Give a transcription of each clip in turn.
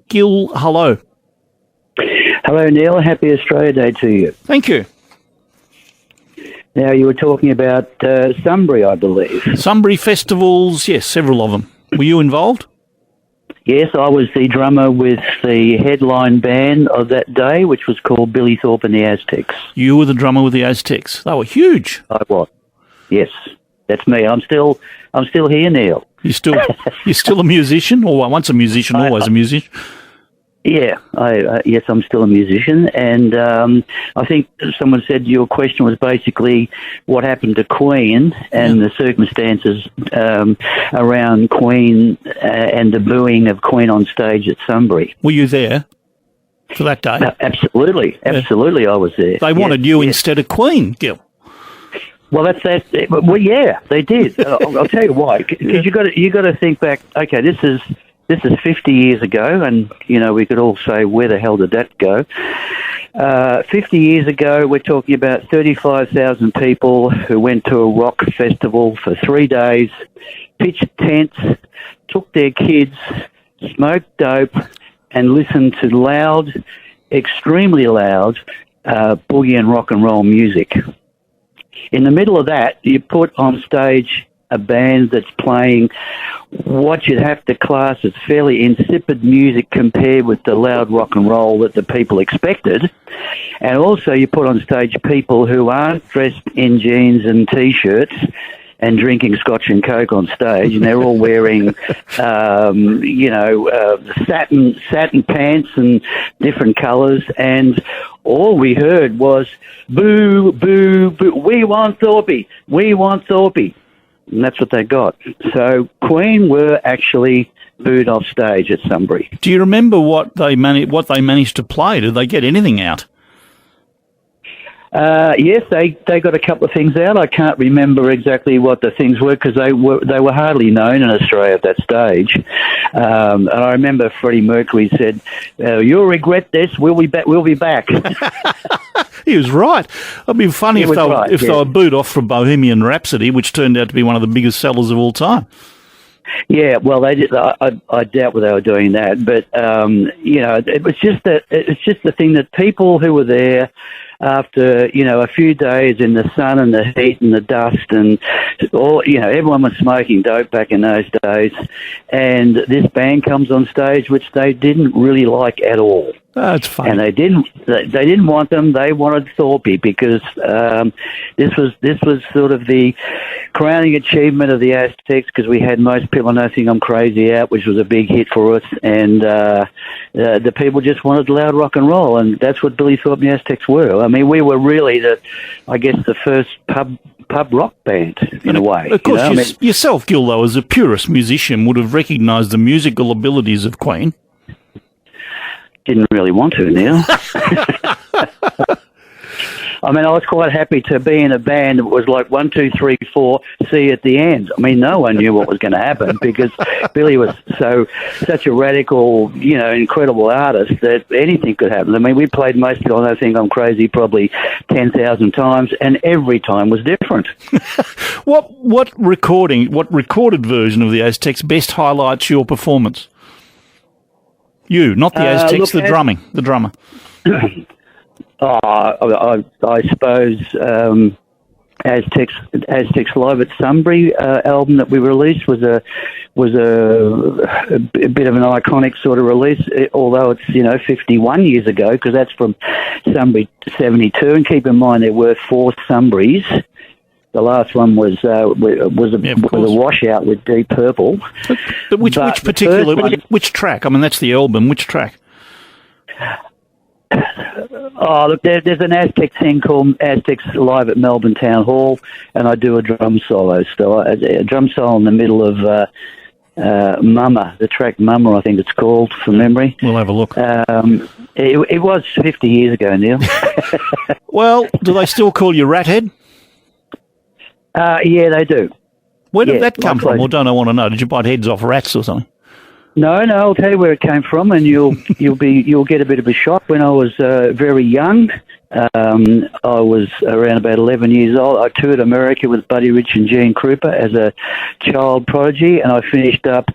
Gil, hello. Hello, Neil. Happy Australia Day to you. Thank you. Now, you were talking about Sunbury, I believe. Sunbury festivals, yes, several of them. Were you involved? Yes, I was the drummer with the headline band of that day, which was called Billy Thorpe and the Aztecs. You were the drummer with the Aztecs. They were huge. I was. Yes, that's me. I'm still here, Neil. You're still a musician, or once a musician, always a musician. Yeah, yes, I'm still a musician, and I think someone said your question was basically what happened to Queen and the circumstances around Queen and the booing of Queen on stage at Sunbury. Were you there for that day? Absolutely, I was there. They wanted you instead of Queen, Gil. Well, that's that. Well, yeah, they did. I'll tell you why. Because you got to think back. Okay, this is 50 years ago, and, we could all say, where the hell did that go? 50 years ago, we're talking about 35,000 people who went to a rock festival for 3 days, pitched tents, took their kids, smoked dope, and listened to loud, extremely loud, boogie and rock and roll music. In the middle of that, you put on stage a band that's playing what you'd have to class as fairly insipid music compared with the loud rock and roll that the people expected. And also you put on stage people who aren't dressed in jeans and T-shirts and drinking Scotch and Coke on stage, and they're all wearing, satin pants and different colours, and all we heard was, boo, boo, boo, we want Thorpe, we want Thorpe. And that's what they got. So Queen were actually booed off stage at Sunbury. Do you remember what they managed to play? Did they get anything out? Yes, they got a couple of things out. I can't remember exactly what the things were because they were hardly known in Australia at that stage. And I remember Freddie Mercury said, "You'll regret this. We'll be back. We'll be back." He was right. It'd be funny if they were booed off from Bohemian Rhapsody, which turned out to be one of the biggest sellers of all time. Yeah, well, they did. I doubt whether they were doing that, but it was just that. It's just the thing that people who were there after a few days in the sun and the heat and the dust and all, everyone was smoking dope back in those days, and this band comes on stage, which they didn't really like at all. That's funny. And they didn't want them. They wanted Thorpe because this was sort of the crowning achievement of the Aztecs because we had Most People Know Think I'm Crazy out, which was a big hit for us, and the people just wanted loud rock and roll, and that's what Billy Thorpe and the Aztecs were. I mean, we were really the first pub rock band in a way. Of course, yourself, Gil, though, as a purist musician, would have recognised the musical abilities of Queen. Didn't really want to, Neil. I mean, I was quite happy to be in a band that was like 1, 2, 3, 4, see at the end. I mean, no one knew what was going to happen because Billy was such a radical, incredible artist that anything could happen. I mean, we played Most People Know Think I'm Crazy probably 10,000 times, and every time was different. What recorded version of the Aztecs best highlights your performance? You, not the Aztecs, the drummer. I suppose Aztecs Live at Sunbury album that we released was a bit of an iconic sort of release, although it's 51 years ago because that's from Sunbury 72. And keep in mind there were 4 Sunburys. The last one was a washout with Deep Purple. But which track? I mean, that's the album. Which track? Oh, look, there's an Aztec thing called Aztecs Live at Melbourne Town Hall, and I do a drum solo. So a drum solo in the middle of Mama, the track Mama, I think it's called, from memory. We'll have a look. It was 50 years ago, Neil. Well, do they still call you Rathead? Yeah, they do. Where did that come from? Or don't I want to know? Did you bite heads off rats or something? No, I'll tell you where it came from, and you'll get a bit of a shock. When I was very young, I was around about 11 years old. I toured America with Buddy Rich and Gene Krupa as a child prodigy, and I finished up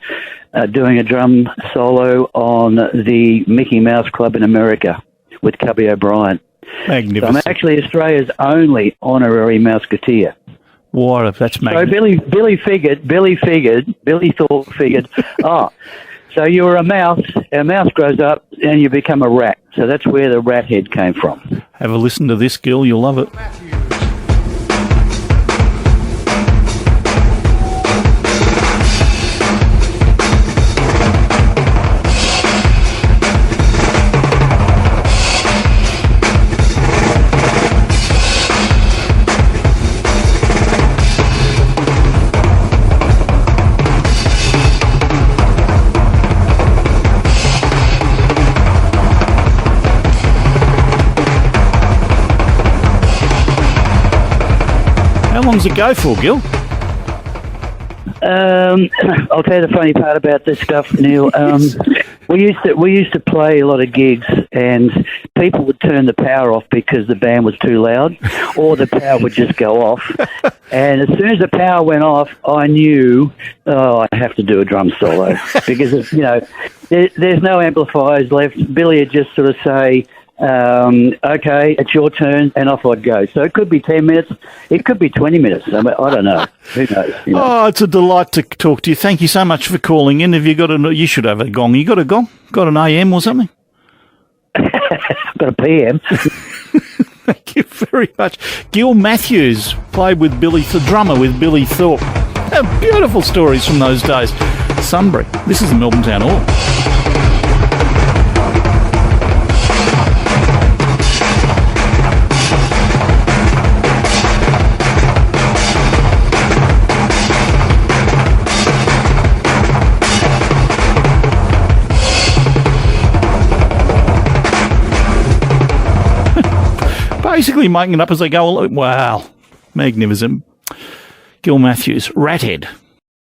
doing a drum solo on the Mickey Mouse Club in America with Cubby O'Brien. Magnificent. So I'm actually Australia's only honorary Mouseketeer. Wow, that's magnificent. So Billy Thorpe figured, so you were a mouse grows up and you become a rat. So that's where the rat head came from. Have a listen to this, Gil. You'll love it. How long does it go for, Gil? I'll tell you the funny part about this stuff, Neil. We used to play a lot of gigs, and people would turn the power off because the band was too loud, or the power would just go off. And as soon as the power went off, I knew I have to do a drum solo because there's no amplifiers left. Billy would just sort of say, okay, it's your turn, and off I'd go. So it could be 10 minutes, it could be 20 minutes. I don't know. Who knows? Oh, it's a delight to talk to you. Thank you so much for calling in. Have you got you should have a gong. You got a gong? Got an AM or something? Got a PM. Thank you very much. Gil Matthews played with the drummer with Billy Thorpe. Beautiful stories from those days. Sunbury. This is the Melbourne Town Hall. Basically making it up as they go. Wow, magnificent. Gil Matthews, Rathead.